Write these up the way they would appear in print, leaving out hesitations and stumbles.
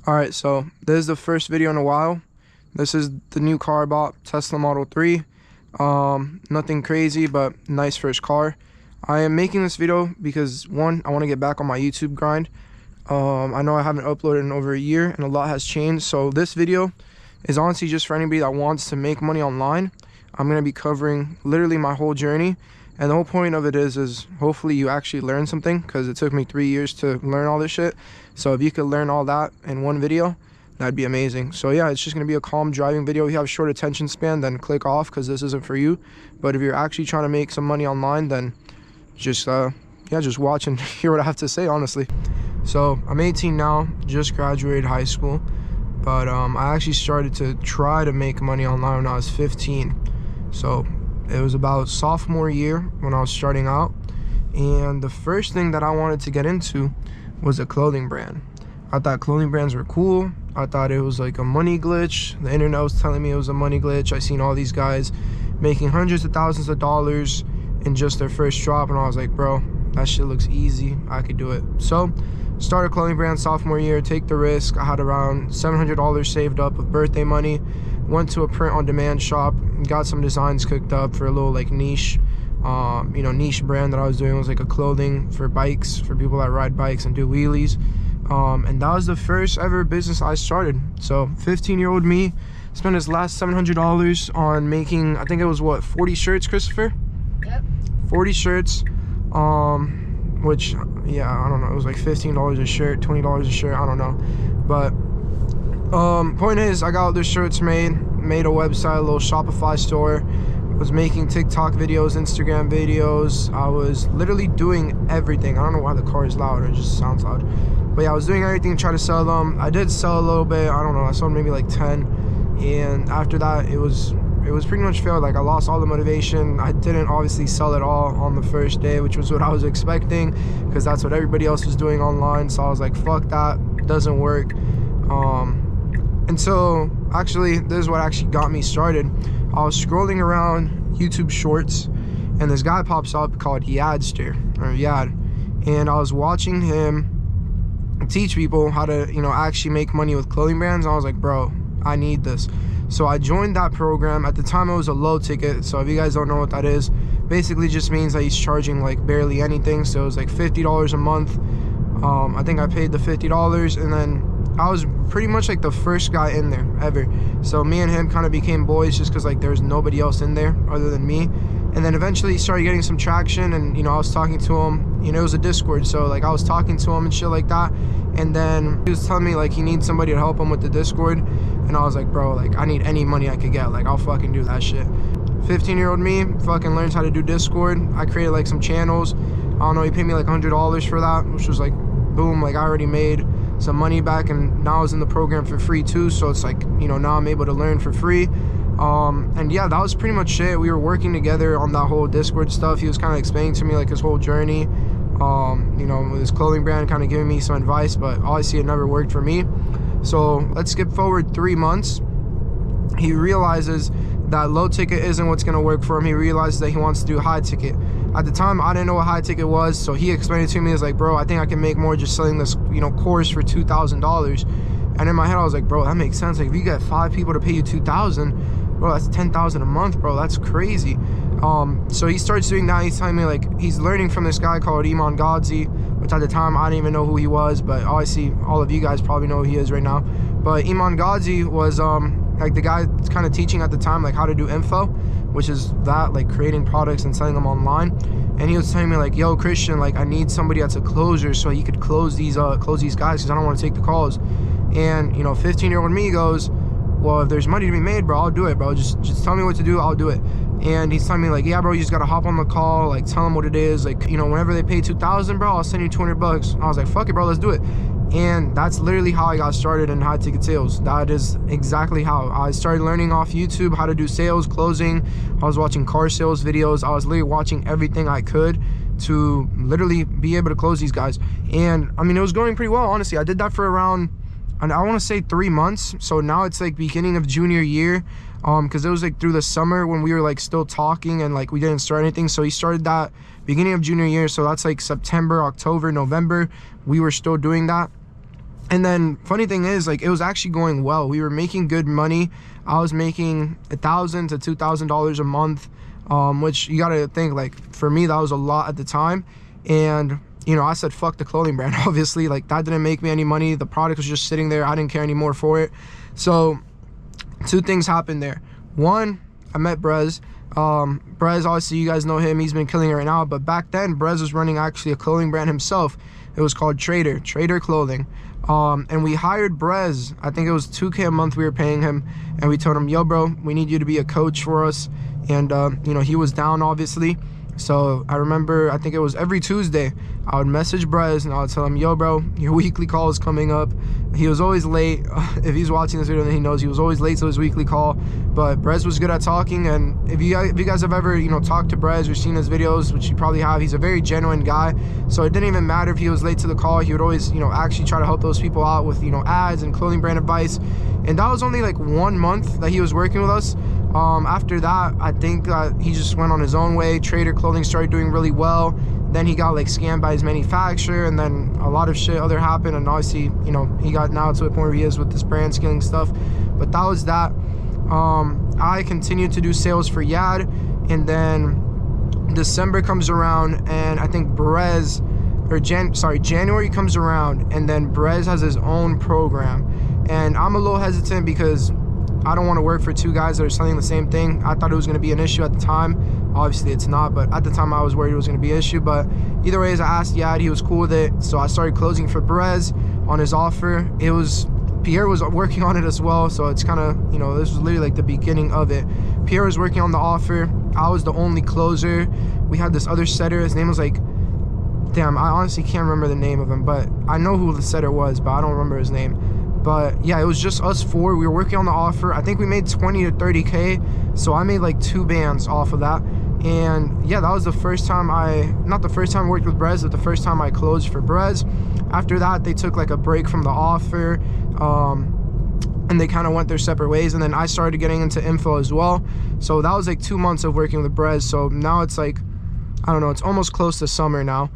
Alright, so this is the first video in a while. This is the new car I bought, Tesla Model 3. Nothing crazy, but nice first car. I am making this video because, one, I want to get back on my YouTube grind. I know I haven't uploaded in over a year and a lot has changed. So this video is honestly just for anybody that wants to make money online. I'm going to be covering literally my whole journey. And the whole point of it is hopefully you actually learn something, because it took me 3 years to learn all this shit. So if you could learn all that in one video, that'd be amazing. So yeah, it's just going to be a calm driving video. If you have a short attention span, then click off, because this isn't for you. But if you're actually trying to make some money online, then just watch and hear what I have to say, honestly. So I'm 18 now, just graduated high school, but I actually started to try to make money online when I was 15. So it was about sophomore year when I was starting out, and the first thing that I wanted to get into was a clothing brand. I thought clothing brands were cool. I thought it was like a money glitch. The internet was telling me it was a money glitch. I seen all these guys making hundreds of thousands of dollars in just their first drop, and I was like, bro, that shit looks easy. I could do it. So started a clothing brand sophomore year, take the risk. I had around $700 saved up of birthday money. Went to a print-on-demand shop, got some designs cooked up for a little like niche niche brand that I was doing. It was like a clothing for bikes, for people that ride bikes and do wheelies. And that was the first ever business I started. So 15-year-old me spent his last $700 on making, I think it was what, 40 shirts, Christopher? Yep. 40 shirts, which, yeah, I don't know, it was like $15 a shirt, $20 a shirt, I don't know. But point is, I got the shirts made a website, a little Shopify store, was making TikTok videos, Instagram videos. I was literally doing everything. I don't know why the car is loud, it just sounds loud. But yeah, I was doing everything to try to sell them. I did sell a little bit, I don't know, I sold maybe like 10. And after that, it was pretty much failed. Like, I lost all the motivation. I didn't obviously sell it all on the first day, which was what I was expecting, because that's what everybody else was doing online. So I was like, fuck that, doesn't work. And so actually, this is what actually got me started. I was scrolling around YouTube Shorts, and this guy pops up called Yadster, or Yad, and I was watching him teach people how to, actually make money with clothing brands. And I was like, bro, I need this. So I joined that program. At the time, it was a low ticket. So if you guys don't know what that is, basically just means that he's charging like barely anything. So it was like $50 a month. I think I paid the $50, and then I was pretty much like the first guy in there ever. So me and him kind of became boys, just because like there's nobody else in there other than me. And then eventually he started getting some traction, and I was talking to him. It was a Discord, so like I was talking to him and shit like that. And then he was telling me like he needs somebody to help him with the Discord, and I was like, bro, like I need any money I could get. Like, I'll fucking do that shit. 15-year-old me fucking learns how to do Discord. I created like some channels. I don't know, he paid me like $100 for that, which was like, boom, like I already made some money back, and now I was in the program for free too. So it's like, now I'm able to learn for free. And yeah, that was pretty much it. We were working together on that whole Discord stuff. He was kind of explaining to me like his whole journey, with his clothing brand, kind of giving me some advice, but obviously it never worked for me. So let's skip forward 3 months. He realizes that low ticket isn't what's going to work for him. He realizes that he wants to do high ticket. At the time, I didn't know what high ticket was, so he explained it to me. He was like, bro, I think I can make more just selling this, course for $2,000. And in my head, I was like, bro, that makes sense. Like, if you get 5 people to pay you $2,000, bro, that's $10,000 a month, bro. That's crazy. So he starts doing that. He's telling me like he's learning from this guy called Iman Gadzhi, which at the time I didn't even know who he was, but obviously all of you guys probably know who he is right now. But Iman Gadzhi was like the guy that's kind of teaching at the time like how to do info, which is that, like creating products and selling them online. And he was telling me like, yo, Christian, like I need somebody that's a closer so he could close these guys, because I don't want to take the calls. And 15-year-old me goes, well, if there's money to be made, bro, I'll do it, bro. Just tell me what to do, I'll do it. And he's telling me like, yeah, bro, you just gotta hop on the call, like tell them what it is, like, whenever they pay $2,000, bro, I'll send you $200. I was like, fuck it, bro, let's do it. And that's literally how I got started in high ticket sales. That is exactly how I started learning off YouTube how to do sales, closing. I was watching car sales videos. I was literally watching everything I could to literally be able to close these guys. And I mean, it was going pretty well, honestly. I did that for around, and I want to say 3 months. So now it's like beginning of junior year, because it was like through the summer when we were like still talking and like we didn't start anything. So he started that beginning of junior year, so that's like September, October, November, we were still doing that. And then funny thing is, like, it was actually going well. We were making good money. I was making $1,000 to $2,000 a month, which you gotta think, like, for me that was a lot at the time. And you know, I said fuck the clothing brand. Obviously, like, that didn't make me any money. The product was just sitting there. I didn't care anymore for it. So two things happened there. One, I met Brez. Brez, obviously you guys know him, he's been killing it right now, but back then Brez was running actually a clothing brand himself. It was called Trader Clothing. And we hired Brez. I think it was $2K a month we were paying him, and we told him, yo bro, we need you to be a coach for us. And you know, he was down obviously. So I remember, I think it was every Tuesday, I would message Brez and I would tell him, yo bro, your weekly call is coming up. He was always late. If he's watching this video, then he knows he was always late to his weekly call. But Brez was good at talking, and if you guys have ever, you know, talked to Brez or seen his videos, which you probably have, he's a very genuine guy. So it didn't even matter if he was late to the call. He would always, you know, actually try to help those people out with, you know, ads and clothing brand advice. And that was only like 1 month that he was working with us. After that, I think he just went on his own way. Trader Clothing started doing really well. Then he got like scammed by his manufacturer, and then a lot of shit other happened, and obviously, you know, he got now to a point where he is with this brand scaling stuff. But that was that. I continued to do sales for Yad, and then December comes around, and I think Brez, or January comes around, and then Brez has his own program. And I'm a little hesitant because I don't want to work for two guys that are selling the same thing. I thought it was going to be an issue at the time. Obviously it's not, but at the time I was worried it was going to be an issue. But either way, as I asked Yad, he was cool with it. So I started closing for Brez on his offer. Pierre was working on it as well, so it's kind of, you know, this was literally like the beginning of it. Pierre was working on the offer. I was the only closer. We had this other setter. His name was like, damn, I honestly can't remember the name of him, but I know who the setter was, but I don't remember his name. But yeah, it was just us four. We were working on the offer. I think we made 20 to 30K. So I made like 2 bands off of that. And yeah, that was the first time not the first time I worked with Brez, but the first time I closed for Brez. After that, they took like a break from the offer. And they kind of went their separate ways. And then I started getting into info as well. So that was like 2 months of working with Brez. So now it's like, I don't know, it's almost close to summer now.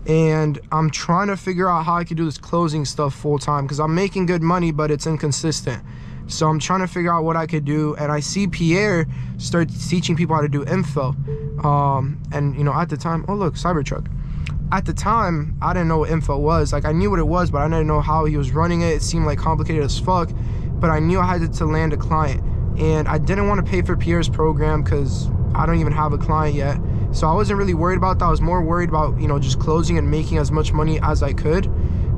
And I'm trying to figure out how I could do this closing stuff full time, because I'm making good money, but it's inconsistent. So I'm trying to figure out what I could do. And I see Pierre start teaching people how to do info. And you know, at the time, oh look, Cybertruck. At the time, I didn't know what info was. Like, I knew what it was, but I didn't know how he was running it. It seemed like complicated as fuck. But I knew I had to land a client. And I didn't want to pay for Pierre's program because I don't even have a client yet. So I wasn't really worried about that. I was more worried about, you know, just closing and making as much money as I could.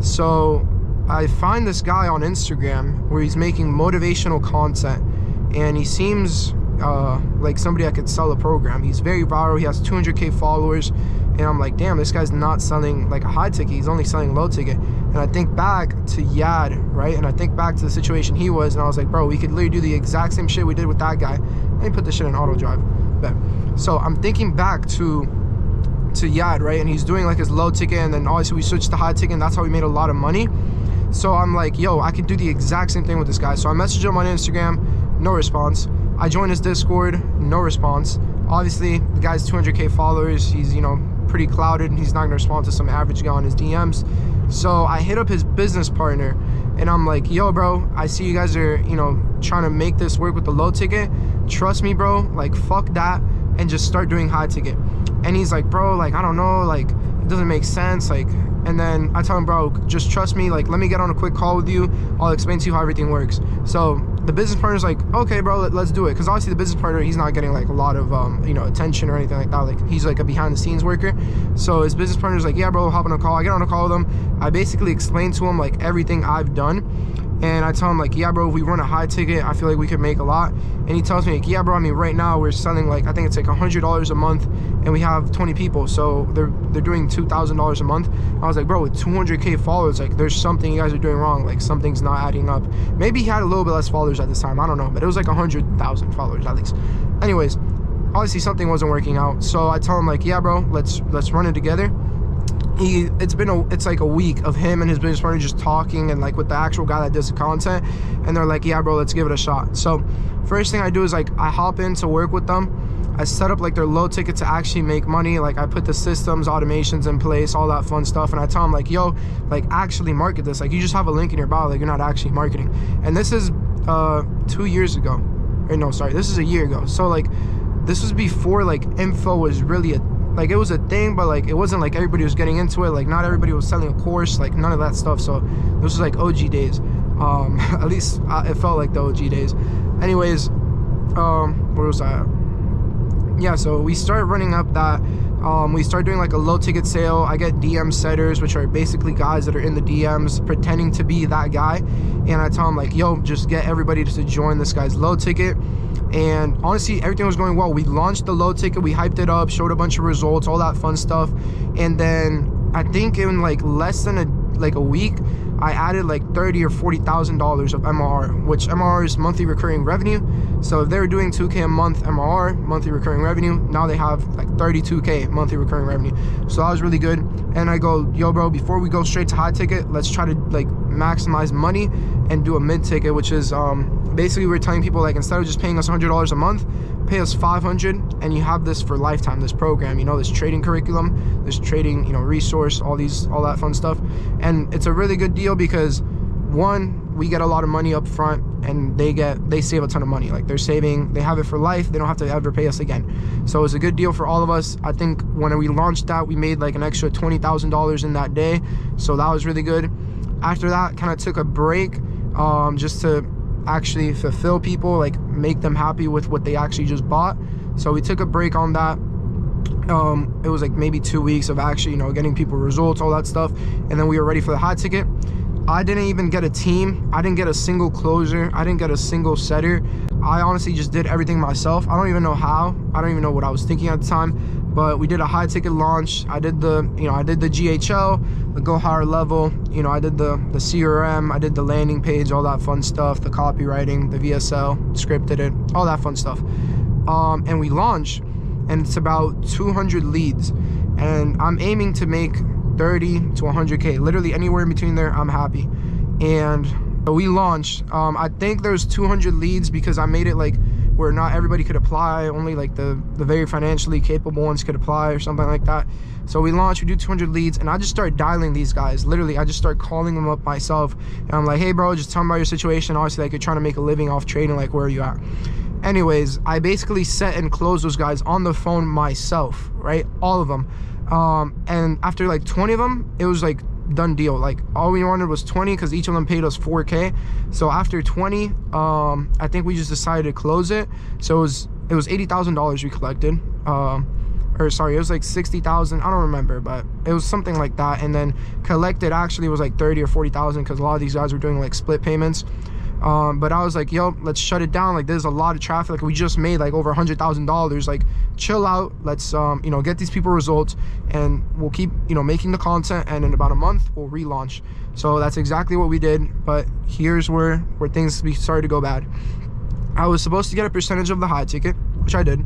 So I find this guy on Instagram where he's making motivational content, and he seems like somebody I could sell a program. He's very viral. He has 200K followers, and I'm like, damn, this guy's not selling like a high ticket. He's only selling low ticket. And I think back to Yad, right? And I think back to the situation he was, and I was like, bro, we could literally do the exact same shit we did with that guy. Let me put this shit in auto drive. But so I'm thinking back to Yad, right? And he's doing like his low ticket, and then obviously we switched to high ticket, and that's how we made a lot of money. So I'm like, yo, I could do the exact same thing with this guy. So I messaged him on Instagram, no response. I joined his Discord, no response. Obviously, the guy's 200K followers. He's, you know, pretty clouded, and he's not gonna respond to some average guy on his DMs. So I hit up his business partner, and I'm like, yo, bro, I see you guys are, you know, trying to make this work with the low ticket. Trust me, bro, like, fuck that, and just start doing high ticket. And he's like, bro, like, I don't know, like, it doesn't make sense, like. And then I tell him, bro, just trust me, like, let me get on a quick call with you. I'll explain to you how everything works. So the business partner's like, okay, bro, let's do it. Because obviously the business partner, he's not getting like a lot of you know, attention or anything like that. Like, he's like a behind the scenes worker. So his business partner's like, yeah, bro, hop on a call. I get on a call with him. I basically explain to him like everything I've done. And I tell him like, yeah, bro, if we run a high ticket, I feel like we could make a lot. And he tells me like, yeah, bro, I mean, right now we're selling like, I think it's like $100 a month, and we have 20 people. So they're doing $2,000 a month. I was like, bro, with 200K followers, like, there's something you guys are doing wrong. Like, something's not adding up. Maybe he had a little bit less followers at this time. I don't know, but it was like 100,000 followers at least. Anyways, obviously something wasn't working out. So I tell him like, yeah, bro, let's run it together. It's like a week of him and his business partner just talking, and like with the actual guy that does the content, and they're like, yeah, bro, let's give it a shot. So first thing I do is like, I hop in to work with them. I set up like their low ticket to actually make money. Like I put the systems, automations in place, all that fun stuff. And I tell them like, yo, like actually market this. Like you just have a link in your bio, like you're not actually marketing. And this is 2 years ago. Or no, sorry, this is a year ago. So like this was before like info was really like it was a thing, but like it wasn't like everybody was getting into it. Like not everybody was selling a course, like none of that stuff. So this was like OG days. At least it felt like the OG days. Anyways, where was I at? Yeah, so we started running up that. We started doing like a low ticket sale. I get DM setters, which are basically guys that are in the DMs pretending to be that guy, and I tell them like, yo, just get everybody to join this guy's low ticket. And honestly, everything was going well. We launched the low ticket, we hyped it up, showed a bunch of results, all that fun stuff. And then I think in like less than a week, I added like $30,000 or $40,000 of MRR, which MRR is monthly recurring revenue. So if they were doing 2K a month MRR, monthly recurring revenue, now they have like 32K monthly recurring revenue. So that was really good. And I go, yo bro, before we go straight to high ticket, let's try to like maximize money and do a mid ticket, which is basically we're telling people like, instead of just paying us $100 a month, pay us $500 and you have this for lifetime, this program, you know, this trading curriculum, this trading, you know, resource, all that fun stuff. And it's a really good deal because one, we get a lot of money up front and they save a ton of money. Like they're saving, they have it for life, they don't have to ever pay us again. So it's a good deal for all of us. I think when we launched that, we made like an extra $20,000 in that day, so that was really good. After that, kind of took a break just to actually fulfill people, like make them happy with what they actually just bought. So we took a break on that. It was like maybe 2 weeks of actually, you know, getting people results, all that stuff, and then we were ready for the high ticket. I didn't even get a team. I didn't get a single closer. I didn't get a single setter. I honestly just did everything myself. I don't even know how. I don't even know what I was thinking at the time, but we did a high ticket launch. I did the GHL, the Go Higher Level, you know, I did the CRM, I did the landing page, all that fun stuff, the copywriting, the VSL, scripted it, all that fun stuff. And we launched, and it's about 200 leads, and I'm aiming to make 30 to 100K, literally anywhere in between there, I'm happy. And we launched, I think there's 200 leads because I made it like where not everybody could apply, only like the very financially capable ones could apply or something like that. So we launched, we do 200 leads, and I just start dialing these guys. Literally, I just start calling them up myself, and I'm like, hey bro, just tell me about your situation. Obviously, like you're trying to make a living off trading, like where are you at? Anyways, I basically set and closed those guys on the phone myself, right? All of them. And after like 20 of them, it was like done deal. Like all we wanted was 20 because each of them paid us 4K. So after 20, I think we just decided to close it. So it was $80,000 we collected. Or sorry, it was like 60,000. I don't remember, but it was something like that. And then collected actually was like 30 or 40,000 because a lot of these guys were doing like split payments. But I was like, yo, let's shut it down. Like there's a lot of traffic. Like we just made like over $100,000. Like chill out. Let's you know, get these people results, and we'll keep, you know, making the content, and in about a month we'll relaunch. So that's exactly what we did. But here's where things started to go bad. I was supposed to get a percentage of the high ticket, which I did,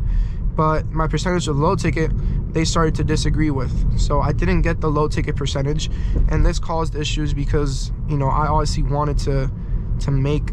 but my percentage of the low ticket they started to disagree with. So I didn't get the low ticket percentage, and this caused issues because, you know, I obviously wanted to make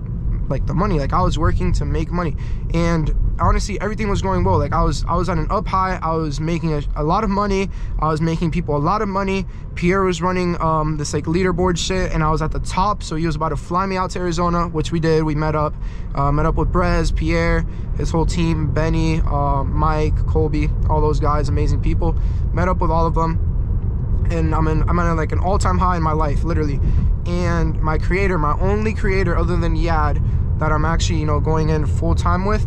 like the money. Like I was working to make money, and honestly everything was going well. Like I was on an up high. I was making a lot of money. I was making people a lot of money. Pierre was running this like leaderboard shit, and I was at the top, so he was about to fly me out to Arizona, which we did. We met up with Brez, Pierre, his whole team, Benny, Mike, Colby, all those guys, amazing people. Met up with all of them, and I'm at like an all-time high in my life, literally. And my creator, my only creator other than Yad that I'm actually, you know, going in full-time with,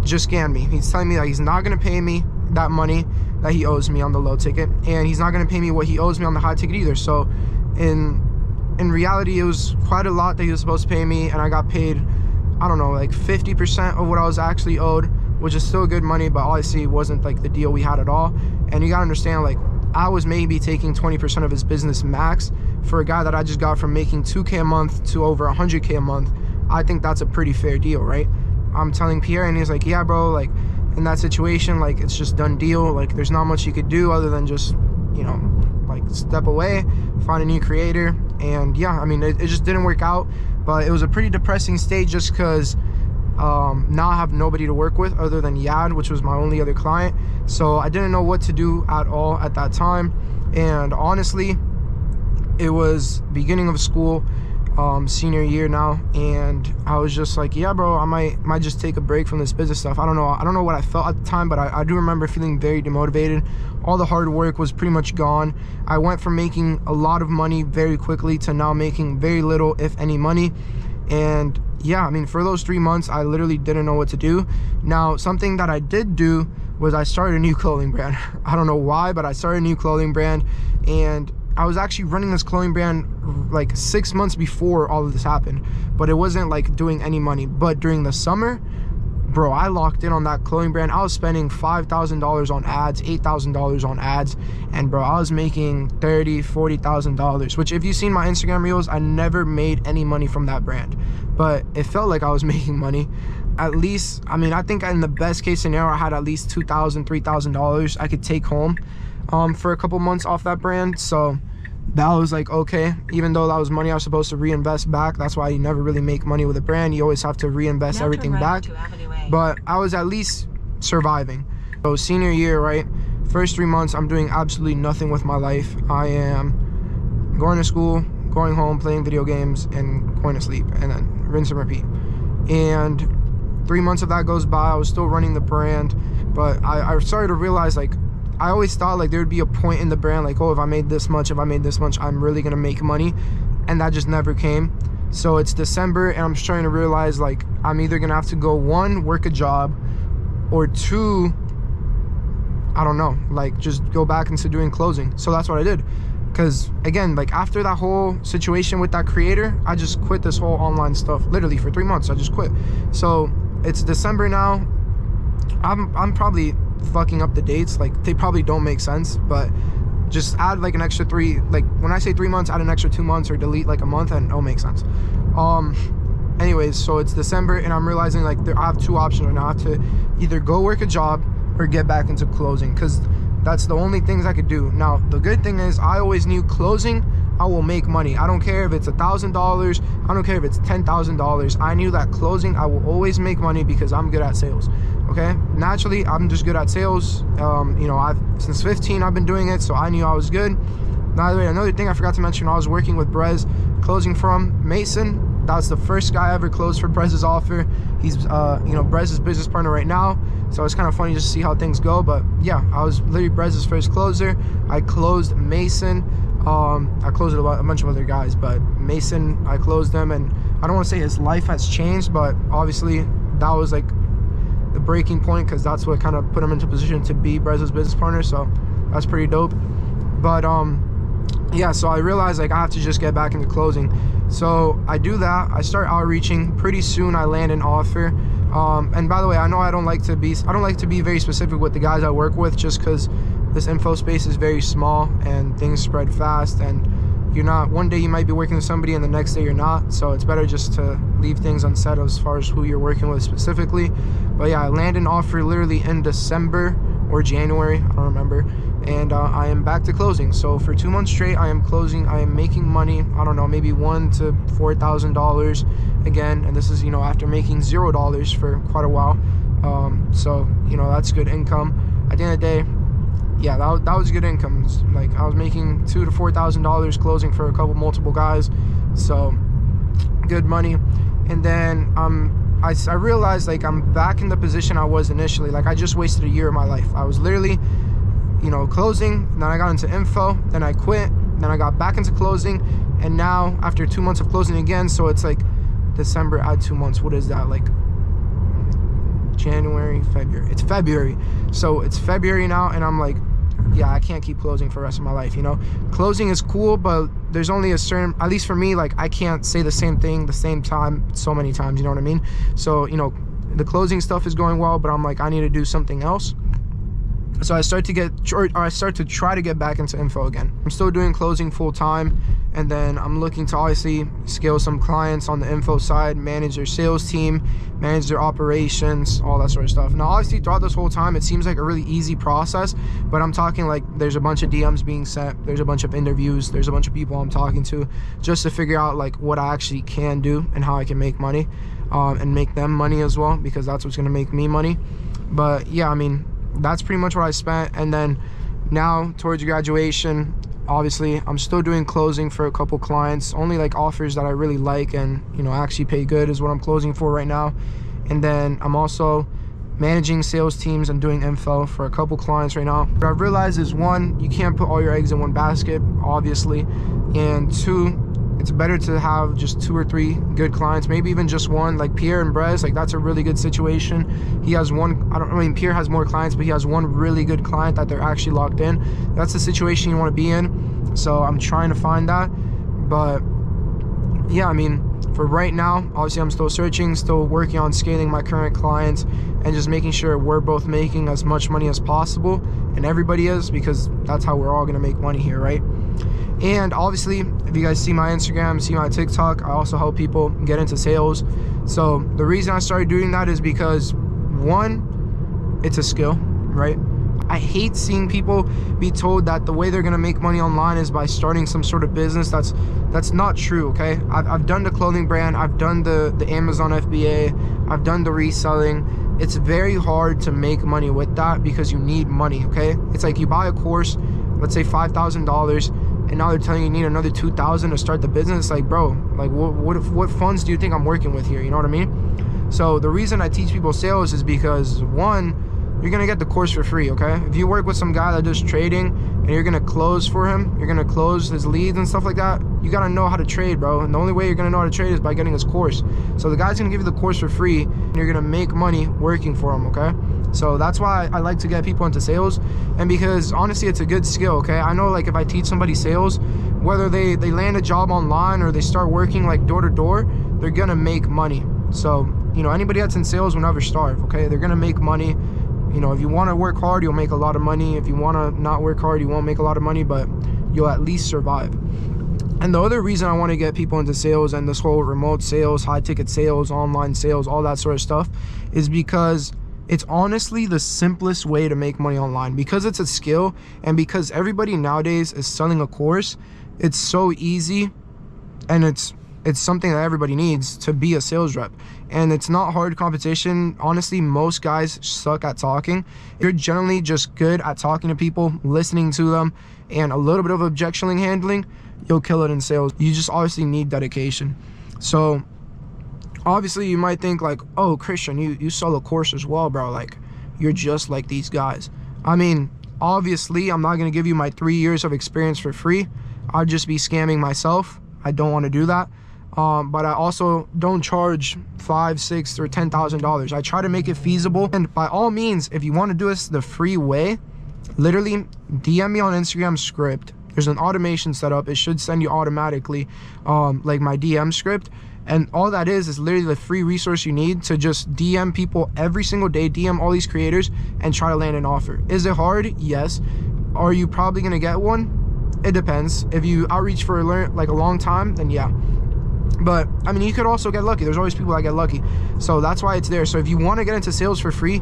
just scammed me. He's telling me that he's not gonna pay me that money that he owes me on the low ticket, and he's not gonna pay me what he owes me on the high ticket either. So in reality, it was quite a lot that he was supposed to pay me, and I got paid, I don't know, like 50% of what I was actually owed, which is still good money, but obviously it wasn't like the deal we had at all. And you gotta understand, like I was maybe taking 20% of his business max for a guy that I just got from making 2K a month to over 100K a month. I think that's a pretty fair deal, right? I'm telling Pierre, and he's like, yeah bro, like in that situation, like it's just done deal. Like there's not much you could do other than just, you know, like step away, find a new creator. And yeah, I mean it just didn't work out, but it was a pretty depressing stage just because now I have nobody to work with other than Yad, which was my only other client. So I didn't know what to do at all at that time. And honestly, it was beginning of school, senior year now, and I was just like, yeah, bro, I might just take a break from this business stuff. I don't know what I felt at the time, but I do remember feeling very demotivated. All the hard work was pretty much gone. I went from making a lot of money very quickly to now making very little, if any, money. And yeah, I mean, for those 3 months, I literally didn't know what to do. Now, something that I did do was I started a new clothing brand. I don't know why, but I started a new clothing brand, and I was actually running this clothing brand like 6 months before all of this happened, but it wasn't like doing any money. But during the summer, bro, I locked in on that clothing brand. I was spending $5,000 on ads, $8,000 on ads, and bro, I was making $30,000, $40,000, which if you've seen my Instagram reels, I never made any money from that brand, but it felt like I was making money. At least, I mean, I think in the best case scenario, I had at least $2,000, $3,000 I could take home for a couple months off that brand. So that was like, okay, even though that was money I was supposed to reinvest back. That's why you never really make money with a brand. You always have to reinvest everything back. But I was at least surviving. So senior year, right, first 3 months, I'm doing absolutely nothing with my life. I am going to school, going home, playing video games, and going to sleep, and then rinse and repeat. And 3 months of that goes by. I was still running the brand, but I started to realize, like, I always thought like there would be a point in the brand, like, oh, if I made this much, I'm really gonna make money, and that just never came. So it's December, and I'm just trying to realize, like, I'm either gonna have to go, 1, work a job, or 2, I don't know, like, just go back into doing closing. So that's what I did, because again, like, after that whole situation with that creator, I just quit this whole online stuff. Literally for 3 months I just quit. So it's December now. I'm probably fucking up the dates, like, they probably don't make sense, but just add like an extra 3, like, when I say 3 months, add an extra 2 months, or delete like a month, and it'll make sense. Anyways, so it's December, and I'm realizing, like, I have 2 options right now. I have to either go work a job or get back into closing, because that's the only things I could do. Now, the good thing is, I always knew closing, I will make money. I don't care if it's $1,000, I don't care if it's $10,000. I knew that closing, I will always make money, because I'm good at sales. Okay, naturally, I'm just good at sales. You know, since 15 I've been doing it, so I knew I was good. By the way, another thing I forgot to mention, I was working with Brez, closing from Mason. That's the first guy I ever closed for Brez's offer. He's you know, Brez's business partner right now, so it's kind of funny just to see how things go. But yeah, I was literally Brez's first closer. I closed Mason. I closed a bunch of other guys, but Mason, I closed them, and I don't want to say his life has changed, but obviously that was like the breaking point, because that's what kind of put him into position to be Brez's business partner. So that's pretty dope. But yeah, so I realized, like, I have to just get back into closing. So I do that. I start outreaching. Pretty soon I land an offer. And by the way, I know I don't like to be very specific with the guys I work with, just because this info space is very small and things spread fast, and you're not, one day you might be working with somebody and the next day you're not. So it's better just to leave things unsaid as far as who you're working with specifically. But yeah, I land an offer literally in December or January, I don't remember, and I am back to closing. So for 2 months straight, I am closing. I am making money. I don't know, maybe $1,000 to $4,000 again, and this is, you know, after making $0 for quite a while. So, you know, that's good income. At the end of the day, yeah, that was good income. Like, I was making $2,000 to $4,000 closing for multiple guys, so good money. And then I realized, like, I'm back in the position I was initially. Like, I just wasted a year of my life. I was literally, you know, closing, then I got into info, then I quit, then I got back into closing, and now after 2 months of closing again, so it's like December, add 2 months, what is that, like January, February? It's February. So it's February now, and I'm like, yeah, I can't keep closing for the rest of my life, you know. Closing is cool, but there's only a certain, at least for me, like, I can't say the same thing the same time so many times, you know what I mean? So, you know, the closing stuff is going well, but I'm like, I need to do something else. So I start to try to get back into info again. I'm still doing closing full time, and then I'm looking to obviously scale some clients on the info side, manage their sales team, manage their operations, all that sort of stuff. Now obviously throughout this whole time it seems like a really easy process, but I'm talking like there's a bunch of DMs being sent, there's a bunch of interviews, there's a bunch of people I'm talking to just to figure out like what I actually can do and how I can make money, and make them money as well, because that's what's gonna make me money. But yeah, I mean, that's pretty much what I spent. And then now towards graduation, obviously I'm still doing closing for a couple clients, only like offers that I really like and, you know, actually pay good is what I'm closing for right now. And then I'm also managing sales teams and doing info for a couple clients right now. What I've realized is, one, you can't put all your eggs in one basket, obviously, and two, it's better to have just 2 or 3 good clients, maybe even just one. Like Pierre and Brez, like that's a really good situation. He has one, I mean Pierre has more clients, but he has one really good client that they're actually locked in. That's the situation you want to be in. So I'm trying to find that. But yeah, I mean, for right now, obviously I'm still searching, still working on scaling my current clients and just making sure we're both making as much money as possible, and everybody is, because that's how we're all gonna make money here, right? And obviously, if you guys see my Instagram, see my TikTok, I also help people get into sales. So the reason I started doing that is because, one, it's a skill, right? I hate seeing people be told that the way they're gonna make money online is by starting some sort of business. That's not true, okay? I've done the clothing brand, I've done the Amazon FBA, I've done the reselling. It's very hard to make money with that because you need money, okay? It's like you buy a course, let's say $5,000, and now they're telling you need another $2,000 to start the business. Like, bro, like what funds do you think I'm working with here? You know what I mean? So the reason I teach people sales is because, one, you're gonna get the course for free, okay? If you work with some guy that does trading and you're gonna close for him, you're gonna close his leads and stuff like that, you gotta know how to trade, bro. And the only way you're gonna know how to trade is by getting his course. So the guy's gonna give you the course for free and you're gonna make money working for him, okay? So that's why I like to get people into sales, and because honestly it's a good skill, okay? I know, like, if I teach somebody sales, whether they land a job online or they start working like door to door, they're gonna make money. So, you know, anybody that's in sales will never starve, okay? They're gonna make money. You know, if you want to work hard, you'll make a lot of money. If you want to not work hard, you won't make a lot of money, but you'll at least survive. And the other reason I want to get people into sales and this whole remote sales, high ticket sales, online sales, all that sort of stuff, is because it's honestly the simplest way to make money online. Because it's a skill, and because everybody nowadays is selling a course, it's so easy, and it's something that everybody needs to be a sales rep. And it's not hard competition. Honestly, most guys suck at talking. You're generally just good at talking to people, listening to them, and a little bit of objection handling, you'll kill it in sales. You just obviously need dedication. So obviously you might think like, oh, Christian, you sell a course as well, bro. Like, you're just like these guys. I mean, obviously I'm not gonna give you my 3 years of experience for free. I'd just be scamming myself. I don't want to do that. But I also don't charge $5,000, $6,000, or $10,000. I try to make it feasible. And by all means, if you want to do this the free way, literally DM me on Instagram script. There's an automation set up. It should send you automatically like my DM script. And all that is literally the free resource you need to just DM people every single day, DM all these creators and try to land an offer. Is it hard? Yes. Are you probably going to get one? It depends. If you outreach for like a long time, then yeah. But I mean, you could also get lucky. There's always people that get lucky. So that's why it's there. So if you want to get into sales for free,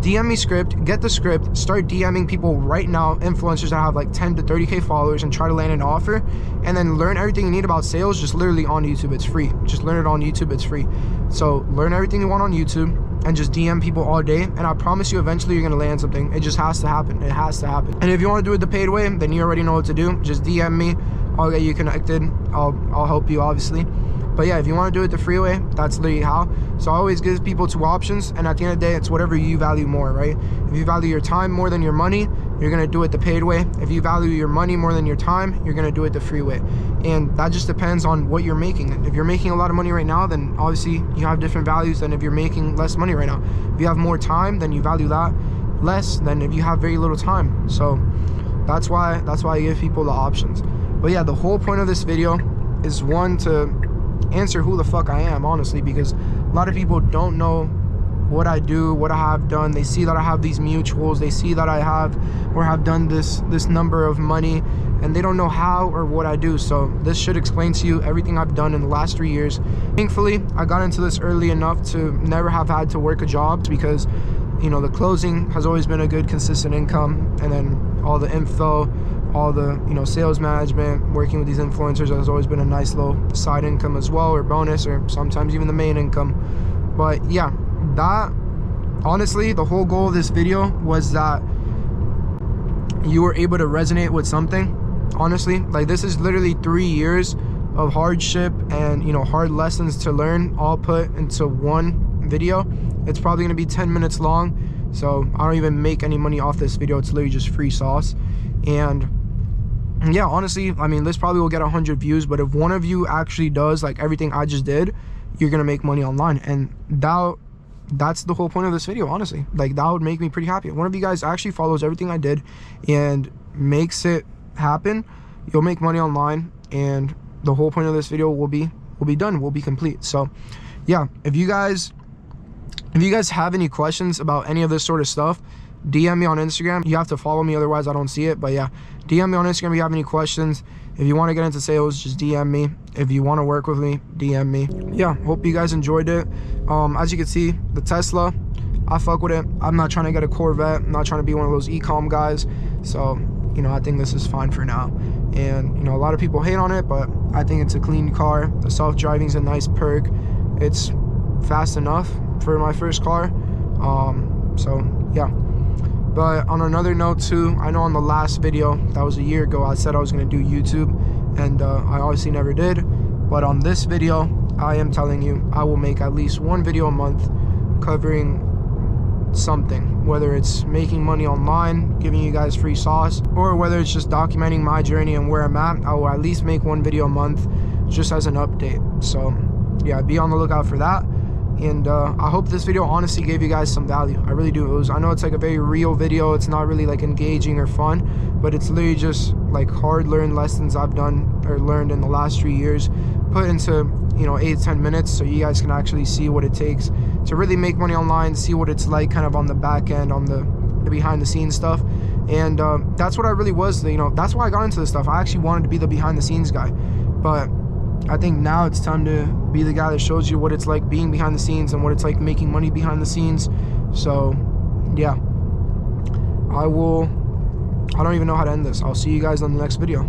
DM me script, get the script, start DMing people right now, influencers that have like 10 to 30K followers, and try to land an offer, and then learn everything you need about sales just literally on YouTube. It's free. Just learn it on YouTube. It's free. So learn everything you want on YouTube and just DM people all day, and I promise you eventually you're going to land something. It just has to happen. It has to happen. And if you want to do it the paid way, then you already know what to do. Just DM me. I'll get you connected. I'll help you, obviously. But yeah, if you want to do it the free way, that's literally how. So I always give people 2 options, and at the end of the day, it's whatever you value more, right? If you value your time more than your money, you're gonna do it the paid way. If you value your money more than your time, you're gonna do it the free way. And that just depends on what you're making. If you're making a lot of money right now, then obviously you have different values than if you're making less money right now. If you have more time, then you value that less than if you have very little time. So that's why I give people the options. But yeah, the whole point of this video is, one, to answer who the fuck I am, honestly, because a lot of people don't know what I do, what I have done. They see that I have these mutuals. They see that I have or have done this number of money, and they don't know how or what I do. So this should explain to you everything I've done in the last 3 years. Thankfully, I got into this early enough to never have had to work a job, because, you know, the closing has always been a good consistent income, and then all the info, all the, you know, sales management, working with these influencers has always been a nice little side income as well, or bonus, or sometimes even the main income. But yeah, that, honestly, the whole goal of this video was that you were able to resonate with something. Honestly, like, this is literally 3 years of hardship and, you know, hard lessons to learn, all put into one video. It's probably going to be 10 minutes long, so I don't even make any money off this video. It's literally just free sauce. And yeah, honestly, I mean, this probably will get 100 views, but if one of you actually does like everything I just did, you're gonna make money online. And that's the whole point of this video, honestly. Like, that would make me pretty happy. If one of you guys actually follows everything I did and makes it happen, you'll make money online, and the whole point of this video will be done, will be complete. So yeah, if you guys have any questions about any of this sort of stuff, DM me on Instagram. You have to follow me, otherwise I don't see it. But yeah, DM me on Instagram if you have any questions. If you want to get into sales, just DM me. If you want to work with me, DM me. Yeah, hope you guys enjoyed it. As you can see, the Tesla, I fuck with it. I'm not trying to get a Corvette. I'm not trying to be one of those e-com guys. So, you know, I think this is fine for now. And, you know, a lot of people hate on it, but I think it's a clean car. The self-driving is a nice perk. It's fast enough for my first car. So yeah. But on another note too, I know on the last video, that was a year ago, I said I was going to do YouTube, and I obviously never did. But on this video, I am telling you, I will make at least one video a month covering something, whether it's making money online, giving you guys free sauce, or whether it's just documenting my journey and where I'm at. I will at least make one video a month just as an update. So yeah, be on the lookout for that. And I hope this video honestly gave you guys some value. I really do. I know it's like a very real video. It's not really like engaging or fun, but it's literally just like hard learned lessons I've done or learned in the last 3 years, put into, you know, 8-10 minutes, so you guys can actually see what it takes to really make money online, see what it's like kind of on the back end, on the behind the scenes stuff. And that's what I really was, you know, that's why I got into this stuff. I actually wanted to be the behind the scenes guy, but I think now it's time to be the guy that shows you what it's like being behind the scenes and what it's like making money behind the scenes. So yeah, I don't even know how to end this. I'll see you guys on the next video.